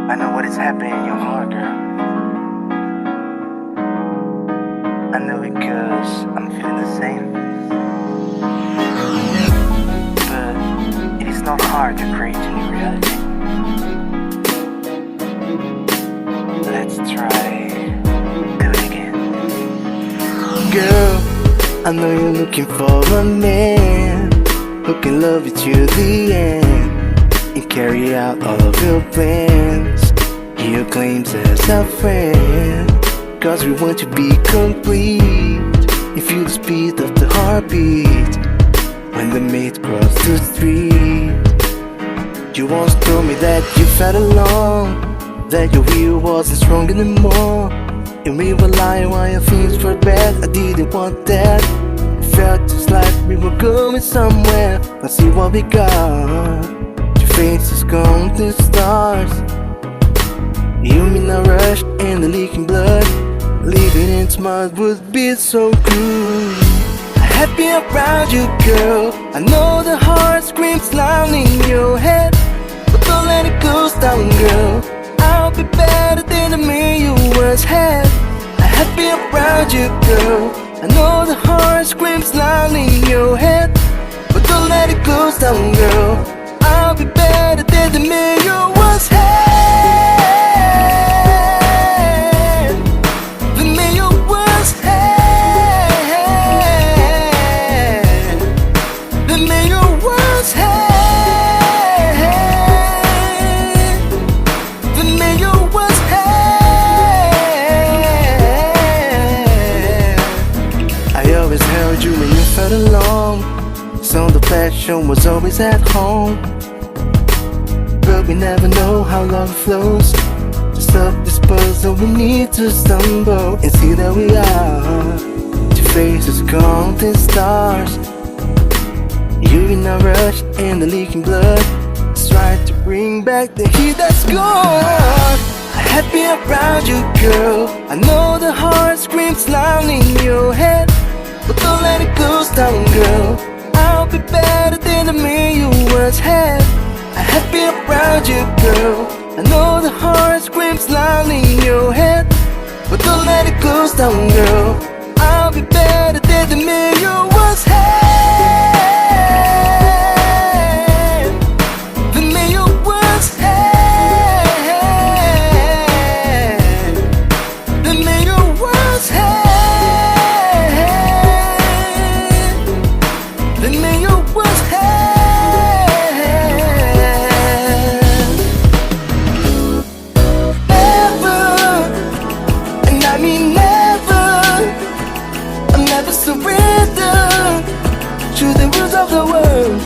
I know what is happening in your heart, girl. I know it 'cause I'm feeling the same. But it is not hard to create a new reality. Let's try do it again. Girl, I know you're looking for a man who can love you to the end and carry out all of your plans. He your claims as a friend, 'cause we want to be complete and feel the speed of the heartbeat when the mates cross the street. You once told me that you felt alone, that your will wasn't strong anymore, and we were lying while your feelings were bad. I didn't want that. It felt just like we were going somewhere. Let's see what we got. Your face is gone to stars. You mean a rush and the leaking blood. Leaving in smart would be so cool. Happy around you, girl. I know the heart screams loud in your head, but don't let it go down, girl. I'll be better than the man you once had. Happy around you, girl. I know the heart screams loud in your head, but don't let it go down, girl. I'll be better than the man you once had. The man you once had. The man you once had. The man you once had. I always held you when you felt alone, so the passion was always at home. But we never know how love flows. To solve this puzzle we need to stumble and see that we are two faces counting stars. You in a rush and the leaking blood. Let's try to bring back the heat that's gone. Happy around you, girl. I know the heart screams loud in your head, but don't let it go down, girl. I'll be better than the man you once had. Happy around you, girl. I know the heart screams loud in your head, but don't let it go down, girl. I'll be better than the man you once had. The man you once had. The man you once had. The man you once had. I mean never, I'll never surrender to the rules of the world.